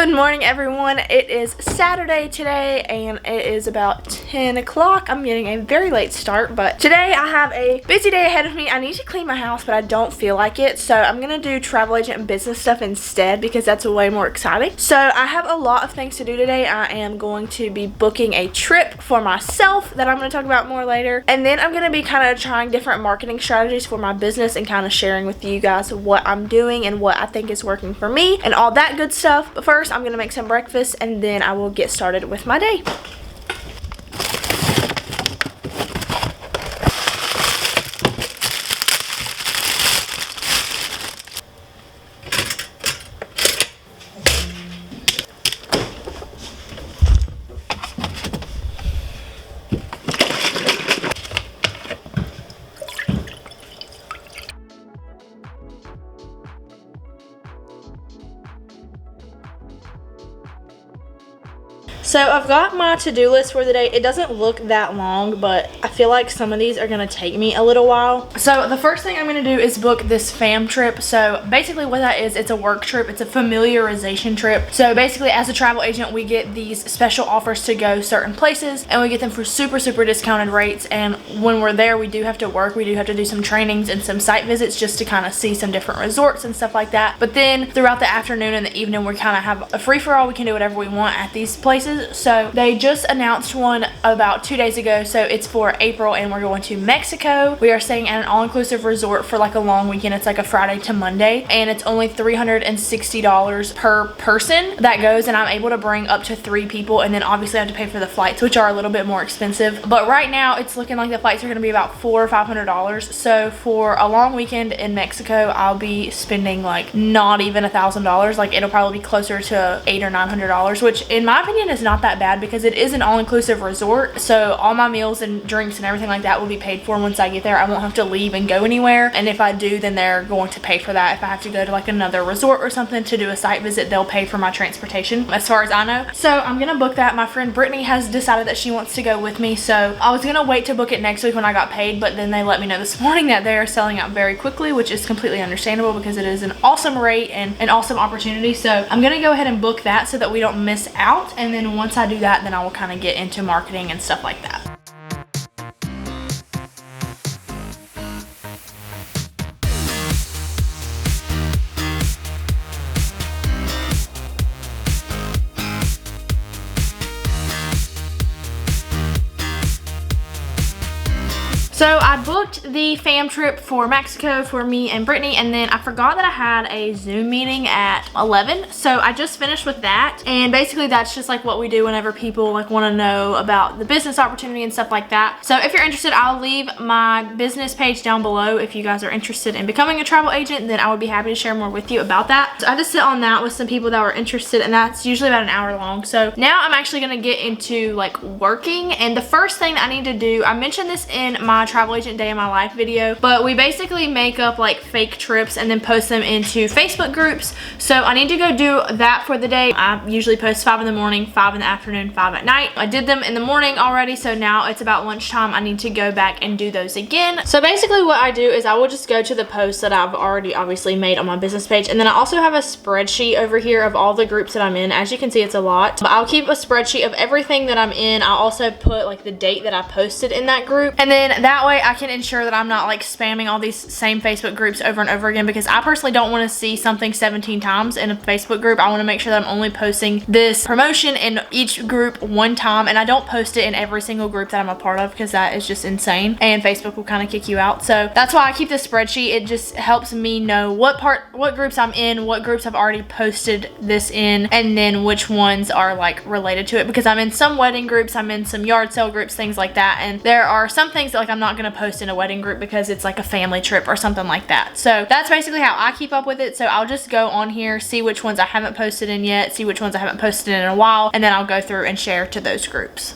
Good morning, everyone. It is Saturday today and it is about 10 o'clock. I'm getting a very late start, but today I have a busy day ahead of me. I need to clean my house, but I don't feel like it, so I'm gonna do travel agent and business stuff instead because that's way more exciting. So I have a lot of things to do today. I am going to be booking a trip for myself that I'm going to talk about more later, and then I'm going to be kind of trying different marketing strategies for my business and kind of sharing with you guys what I'm doing and what I think is working for me and all that good stuff. But first I'm going to make some breakfast and then I will get started with my day. So I've got my to-do list for the day. It doesn't look that long, but I feel like some of these are gonna take me a little while. So the first thing I'm gonna do is book this fam trip. So basically what that is, it's a work trip. It's a familiarization trip. So basically as a travel agent, we get these special offers to go certain places and we get them for super discounted rates. And when we're there, we do have to work. We do have to do some trainings and some site visits just to kind of see some different resorts and stuff like that. But then throughout the afternoon and the evening, we kind of have a free-for-all. We can do whatever we want at these places. So they just announced one about 2 days ago. So it's for April and we're going to Mexico. We are staying at an all-inclusive resort for like a long weekend. It's like a Friday to Monday and it's only $360 per person that goes, and I'm able to bring up to 3 people, and then obviously I have to pay for the flights, which are a little bit more expensive. But right now it's looking like the flights are going to be about $400 or $500. So for a long weekend in Mexico, I'll be spending like not even $1,000. Like it'll probably be closer to $800 or $900, which in my opinion is not that bad because it is an all-inclusive resort. So all my meals and drinks and everything like that will be paid for once I get there. I won't have to leave and go anywhere, and if I do, then they're going to pay for that. If I have to go to like another resort or something to do a site visit, they'll pay for my transportation as far as I know. So I'm gonna book that. My friend Brittany has decided that she wants to go with me, so I was gonna wait to book it next week when I got paid, but then they let me know this morning that they're selling out very quickly, which is completely understandable because it is an awesome rate and an awesome opportunity. So I'm gonna go ahead and book that so that we don't miss out, and then once I do that, then I will kind of get into marketing and stuff like that. So I booked the fam trip for Mexico for me and Brittany, and then I forgot that I had a Zoom meeting at 11. So I just finished with that, and basically that's just like what we do whenever people like want to know about the business opportunity and stuff like that. So if you're interested, I'll leave my business page down below. If you guys are interested in becoming a travel agent, then I would be happy to share more with you about that. So I just sit on that with some people that were interested, and that's usually about an hour long. So now I'm actually going to get into like working, and the first thing that I need to do, I mentioned this in my travel agent day in my life video, but we basically make up like fake trips and then post them into Facebook groups. So I need to go do that for the day. I usually post 5 in the morning, 5 in the afternoon, 5 at night. I did them in the morning already, so now it's about lunchtime. I need to go back and do those again. So basically what I do is I will just go to the posts that I've already obviously made on my business page, and then I also have a spreadsheet over here of all the groups that I'm in. As you can see, it's a lot, but I'll keep a spreadsheet of everything that I'm in. I'll also put like the date that I posted in that group, and then that way I can ensure that I'm not like spamming all these same Facebook groups over and over again, because I personally don't want to see something 17 times in a Facebook group. I want to make sure that I'm only posting this promotion in each group one time, and I don't post it in every single group that I'm a part of because that is just insane and Facebook will kind of kick you out. So that's why I keep this spreadsheet. It just helps me know what groups I'm in, what groups I've already posted this in, and then which ones are like related to it, because I'm in some wedding groups, I'm in some yard sale groups, things like that, and there are some things that like I'm not going to post in a wedding group because it's like a family trip or something like that. So that's basically how I keep up with it. So I'll just go on here, see which ones I haven't posted in yet, see which ones I haven't posted in a while, and then I'll go through and share to those groups.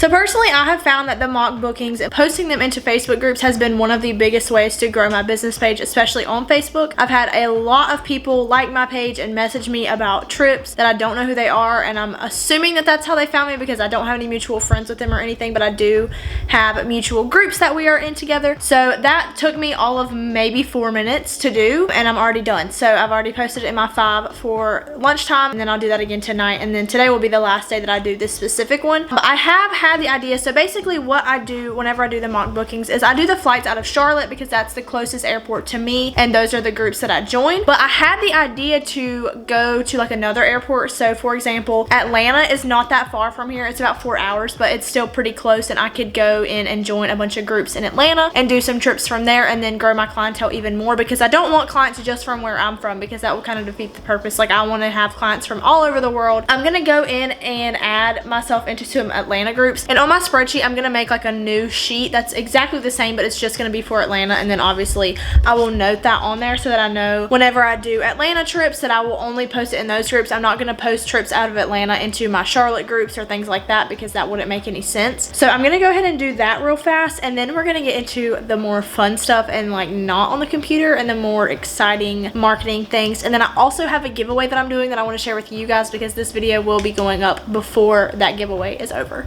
So personally, I have found that the mock bookings and posting them into Facebook groups has been one of the biggest ways to grow my business page, especially on Facebook. I've had a lot of people like my page and message me about trips that I don't know who they are, and I'm assuming that that's how they found me because I don't have any mutual friends with them or anything, but I do have mutual groups that we are in together. So that took me all of maybe 4 minutes to do, and I'm already done. So I've already posted it in my 5 for lunchtime, and then I'll do that again tonight, and then today will be the last day that I do this specific one. But I have had the idea. So basically what I do whenever I do the mock bookings is I do the flights out of Charlotte because that's the closest airport to me, and those are the groups that I join. But I had the idea to go to like another airport. So for example, Atlanta is not that far from here. It's about 4 hours, but it's still pretty close, and I could go in and join a bunch of groups in Atlanta and do some trips from there and then grow my clientele even more, because I don't want clients just from where I'm from, because that will kind of defeat the purpose. Like, I want to have clients from all over the world. I'm gonna go in and add myself into some Atlanta groups, and on my spreadsheet I'm gonna make like a new sheet that's exactly the same, but it's just gonna be for Atlanta, and then obviously I will note that on there so that I know whenever I do Atlanta trips that I will only post it in those groups. I'm not gonna post trips out of Atlanta into my Charlotte groups or things like that, because that wouldn't make any sense. So I'm gonna go ahead and do that real fast, and then we're gonna get into the more fun stuff and like not on the computer and the more exciting marketing things. And then I also have a giveaway that I'm doing that I want to share with you guys, because this video will be going up before that giveaway is over.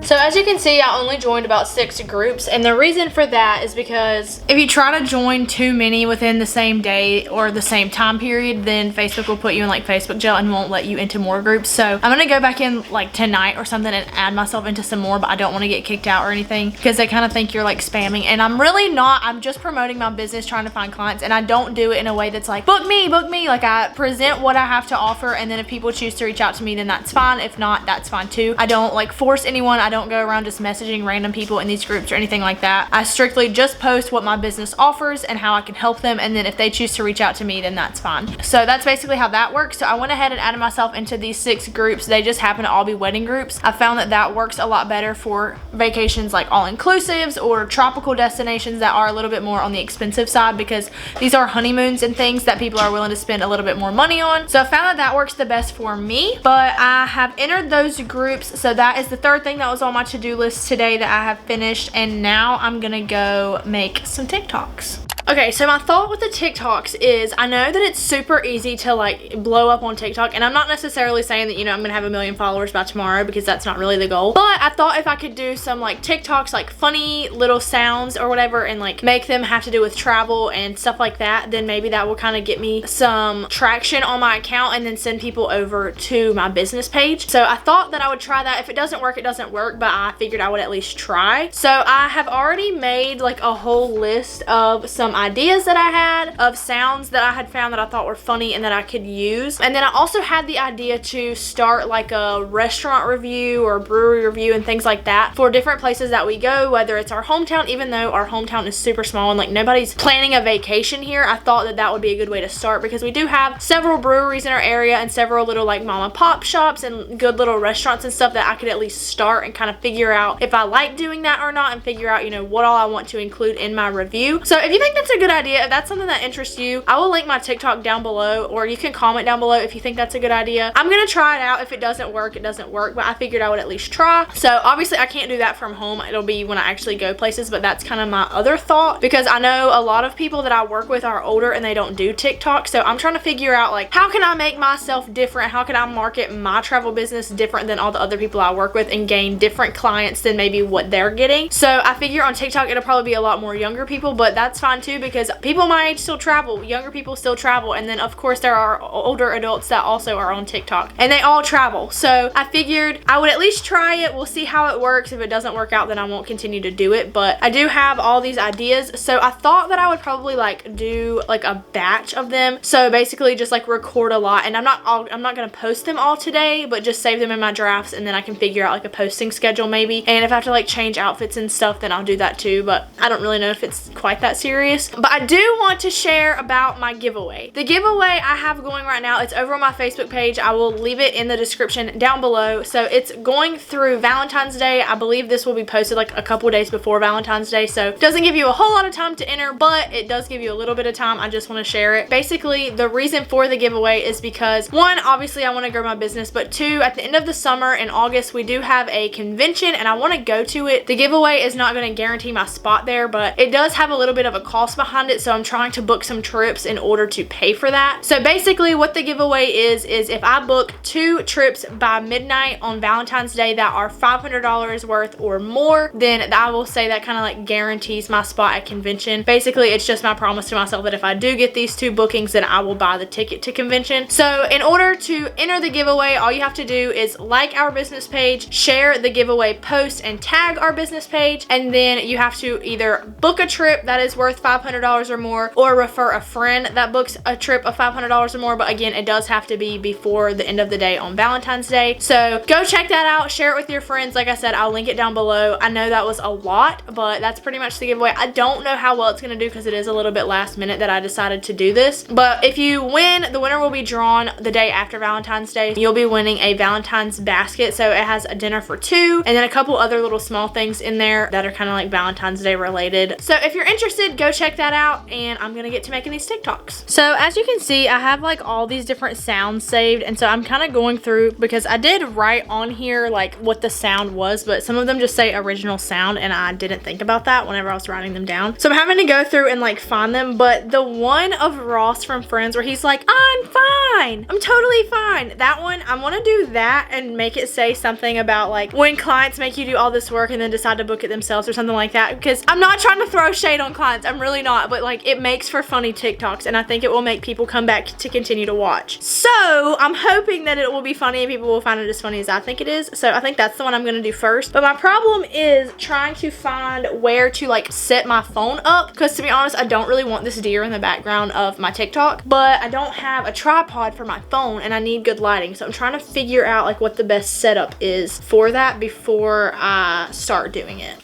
So as you can see, I only joined about 6 groups, and the reason for that is because if you try to join too many within the same day or the same time period, then Facebook will put you in like Facebook jail and won't let you into more groups. So I'm gonna go back in like tonight or something and add myself into some more, but I don't want to get kicked out or anything because they kind of think you're like spamming, and I'm really not. I'm just promoting my business, trying to find clients, and I don't do it in a way that's like book me. Like, I present what I have to offer, and then if people choose to reach out to me, then that's fine. If not, that's fine too. I don't like force anyone. I don't go around just messaging random people in these groups or anything like that. I strictly just post what my business offers and how I can help them, and then if they choose to reach out to me, then that's fine. So that's basically how that works. So I went ahead and added myself into these 6 groups. They just happen to all be wedding groups. I found that that works a lot better for vacations like all-inclusives or tropical destinations that are a little bit more on the expensive side, because these are honeymoons and things that people are willing to spend a little bit more money on. So I found that that works the best for me, but I have entered those groups. So that is the 3rd thing that was on my to-do list today that I have finished, and now I'm gonna go make some TikToks. Okay, so my thought with the TikToks is, I know that it's super easy to like blow up on TikTok, and I'm not necessarily saying that, you know, I'm gonna have 1 million followers by tomorrow, because that's not really the goal. But I thought if I could do some like TikToks, like funny little sounds or whatever, and like make them have to do with travel and stuff like that, then maybe that will kind of get me some traction on my account and then send people over to my business page. So I thought that I would try that. If it doesn't work, it doesn't work, but I figured I would at least try. So I have already made like a whole list of some ideas that I had of sounds that I had found that I thought were funny and that I could use. And then I also had the idea to start like a restaurant review or brewery review and things like that for different places that we go, whether it's our hometown. Even though our hometown is super small and like nobody's planning a vacation here, I thought that that would be a good way to start, because we do have several breweries in our area and several little like mom and pop shops and good little restaurants and stuff that I could at least start and kind of figure out if I like doing that or not, and figure out, you know, what all I want to include in my review. So if you think that's a good idea, if that's something that interests you, I will link my TikTok down below, or you can comment down below if you think that's a good idea. I'm gonna try it out. If it doesn't work, it doesn't work, but I figured I would at least try. So obviously I can't do that from home. It'll be when I actually go places, but that's kind of my other thought, because I know a lot of people that I work with are older and they don't do TikTok. So I'm trying to figure out like, how can I make myself different? How can I market my travel business different than all the other people I work with and gain different clients than maybe what they're getting? So I figure on TikTok it'll probably be a lot more younger people, but that's fine too, because people my age still travel, younger people still travel, and then of course there are older adults that also are on TikTok and they all travel. So I figured I would at least try it. We'll see how it works. If it doesn't work out, then I won't continue to do it, but I do have all these ideas. So I thought that I would probably like do like a batch of them, so basically just like record a lot, and I'm not gonna post them all today, but just save them in my drafts, and then I can figure out like a posting schedule maybe. And if I have to like change outfits and stuff, then I'll do that too, but I don't really know if it's quite that serious. this. But I do want to share about my giveaway. The giveaway I have going right now, it's over on my Facebook page. I will leave it in the description down below. So it's going through Valentine's Day. I believe this will be posted like a couple days before Valentine's Day, so it doesn't give you a whole lot of time to enter, but it does give you a little bit of time. I just want to share it. Basically, the reason for the giveaway is because, one, obviously I want to grow my business, but two, at the end of the summer in August, we do have a convention and I want to go to it. The giveaway is not going to guarantee my spot there, but it does have a little bit of a cost behind it, so I'm trying to book some trips in order to pay for that. So basically what the giveaway is if I book 2 trips by midnight on Valentine's Day that are $500 worth or more, then I will say that kind of like guarantees my spot at convention. Basically, it's just my promise to myself that if I do get these 2 bookings, then I will buy the ticket to convention. So in order to enter the giveaway, all you have to do is like our business page, share the giveaway post, and tag our business page, and then you have to either book a trip that is worth $500 or more, or refer a friend that books a trip of $500 or more. But again, it does have to be before the end of the day on Valentine's Day. So go check that out, share it with your friends. Like I said, I'll link it down below. I know that was a lot, but that's pretty much the giveaway. I don't know how well it's going to do because it is a little bit last minute that I decided to do this. But if you win, the winner will be drawn the day after Valentine's Day. You'll be winning a Valentine's basket. So it has a dinner for 2 and then a couple other little small things in there that are kind of like Valentine's Day related. So if you're interested, go check that out, and I'm going to get to making these TikToks. So as you can see, I have like all these different sounds saved, and so I'm kind of going through because I did write on here like what the sound was, but some of them just say original sound and I didn't think about that whenever I was writing them down. So I'm having to go through and like find them, but the one of Ross from Friends where he's like, I'm fine, I'm totally fine, that one, I want to do that and make it say something about like when clients make you do all this work and then decide to book it themselves or something like that, because I'm not trying to throw shade on clients, I'm really not, but like it makes for funny TikToks and I think it will make people come back to continue to watch. So I'm hoping that it will be funny and people will find it as funny as I think it is. So I think that's the one I'm going to do first. But my problem is trying to find where to like set my phone up, because to be honest, I don't really want this deer in the background of my TikTok, but I don't have a tripod for my phone and I need good lighting. So I'm trying to figure out like what the best setup is for that before I start doing it.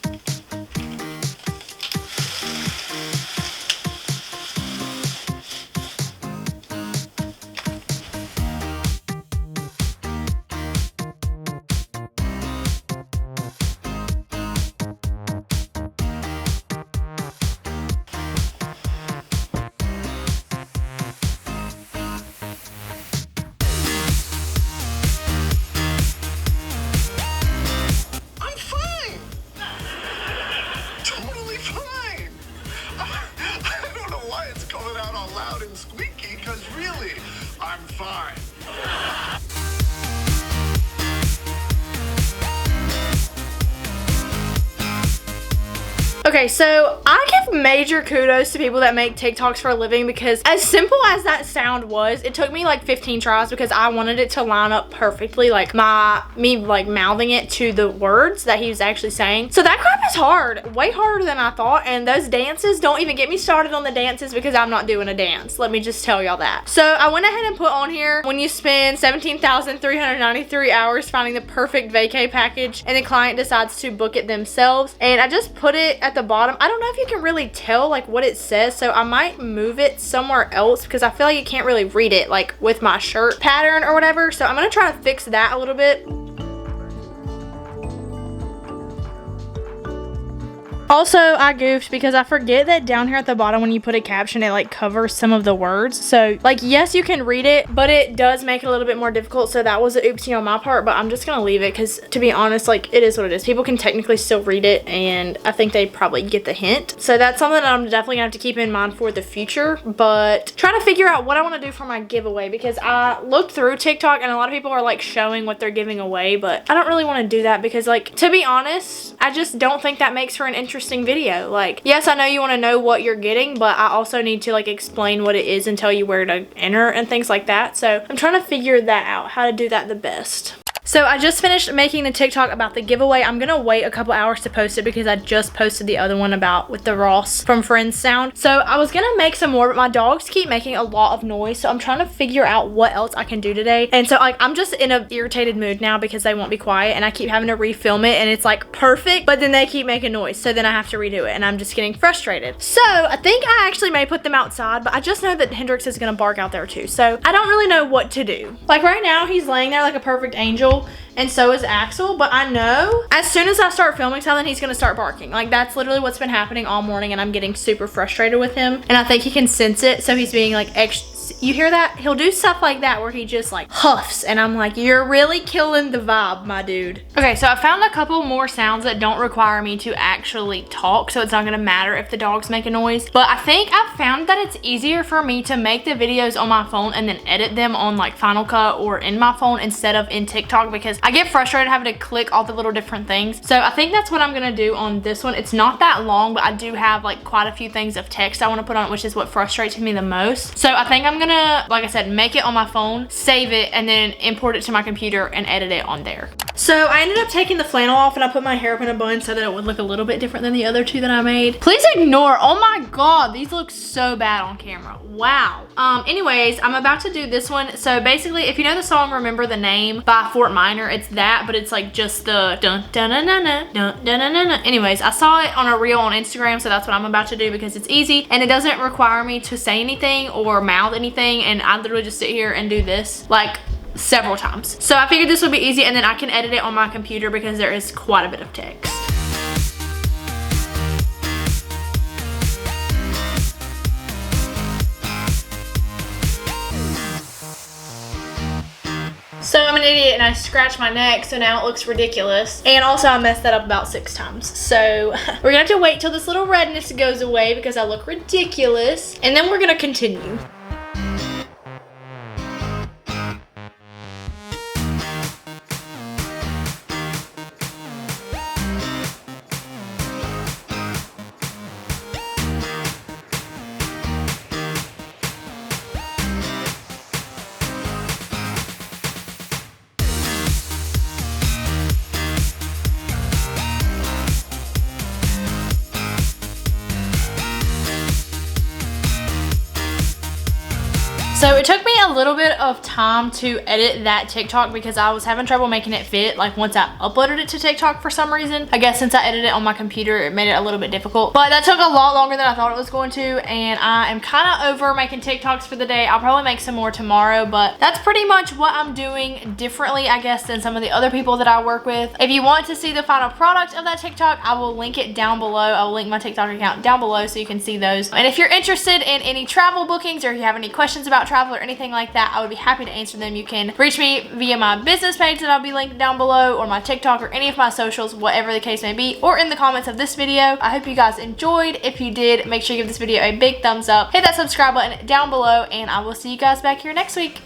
Okay, so I give major kudos to people that make TikToks for a living, because as simple as that sound was, it took me like 15 tries because I wanted it to line up perfectly, like me like mouthing it to the words that he was actually saying. So that crap is hard, way harder than I thought. And those dances, don't even get me started on the dances because I'm not doing a dance. Let me just tell y'all that. So I went ahead and put on here, when you spend 17,393 hours finding the perfect vacay package and the client decides to book it themselves. And I just put it at the bottom. I don't know if you can really tell like what it says, so I might move it somewhere else because I feel like you can't really read it like with my shirt pattern or whatever. So I'm gonna try to fix that a little bit. Also, I goofed because I forget that down here at the bottom when you put a caption, it like covers some of the words. So like, yes, you can read it, but it does make it a little bit more difficult. So that was an oopsie on my part, but I'm just gonna leave it because, to be honest, like, it is what it is. People can technically still read it, and I think they probably get the hint. So that's something that I'm definitely gonna have to keep in mind for the future, but trying to figure out what I want to do for my giveaway, because I looked through TikTok and a lot of people are like showing what they're giving away, but I don't really want to do that because, like, to be honest, I just don't think that makes for an interesting video. Like, yes, I know you want to know what you're getting, but I also need to like explain what it is and tell you where to enter and things like that. So I'm trying to figure that out, how to do that the best. So I just finished making the TikTok about the giveaway. I'm gonna wait a couple hours to post it because I just posted the other one about with the Ross from Friends sound. So I was gonna make some more, but my dogs keep making a lot of noise. So I'm trying to figure out what else I can do today. And so like I'm just in an irritated mood now because they won't be quiet and I keep having to refilm it and it's like perfect, but then they keep making noise. So then I have to redo it and I'm just getting frustrated. So I think I actually may put them outside, but I just know that Hendrix is gonna bark out there too. So I don't really know what to do. Like right now he's laying there like a perfect angel and so is Axel, but I know as soon as I start filming something, he's gonna start barking. Like that's literally what's been happening all morning and I'm getting super frustrated with him. And I think he can sense it, so he's being like extra. You hear that? He'll do stuff like that where he just like huffs and I'm like, you're really killing the vibe, my dude. Okay, so I found a couple more sounds that don't require me to actually talk, so it's not gonna matter if the dogs make a noise. But I think I've found that it's easier for me to make the videos on my phone and then edit them on like Final Cut or in my phone instead of in TikTok because I get frustrated having to click all the little different things. So I think that's what I'm gonna do on this one. It's not that long, but I do have like quite a few things of text I wanna put on it, which is what frustrates me the most. So I think I'm gonna, like I said, make it on my phone, save it, and then import it to my computer and edit it on there. So I ended up taking the flannel off and I put my hair up in a bun so that it would look a little bit different than the other two that I made. Please ignore, oh my God, these look so bad on camera. Wow. Anyways, I'm about to do this one. So basically, if you know the song Remember the Name by Fort Minor, it's that, but it's like just the dun dun dun dun dun dun dun dun dun. Anyways, I saw it on a reel on Instagram, so that's what I'm about to do because it's easy and it doesn't require me to say anything or mouth anything, and I literally just sit here and do this like several times. So I figured this would be easy and then I can edit it on my computer because there is quite a bit of text. So I'm an idiot and I scratched my neck, so now it looks ridiculous. And also I messed that up about 6 times. So we're gonna have to wait till this little redness goes away because I look ridiculous. And then we're gonna continue. So it took me a little bit of time to edit that TikTok because I was having trouble making it fit like once I uploaded it to TikTok for some reason. I guess since I edited it on my computer, it made it a little bit difficult. But that took a lot longer than I thought it was going to, and I am kind of over making TikToks for the day. I'll probably make some more tomorrow, but that's pretty much what I'm doing differently, I guess, than some of the other people that I work with. If you want to see the final product of that TikTok, I will link it down below. I will link my TikTok account down below so you can see those. And if you're interested in any travel bookings or if you have any questions about travel or anything like that, I would be happy to answer them. You can reach me via my business page that I'll be linked down below, or my TikTok, or any of my socials, whatever the case may be, or in the comments of this video. I hope you guys enjoyed. If you did, make sure you give this video a big thumbs up, hit that subscribe button down below, and I will see you guys back here next week.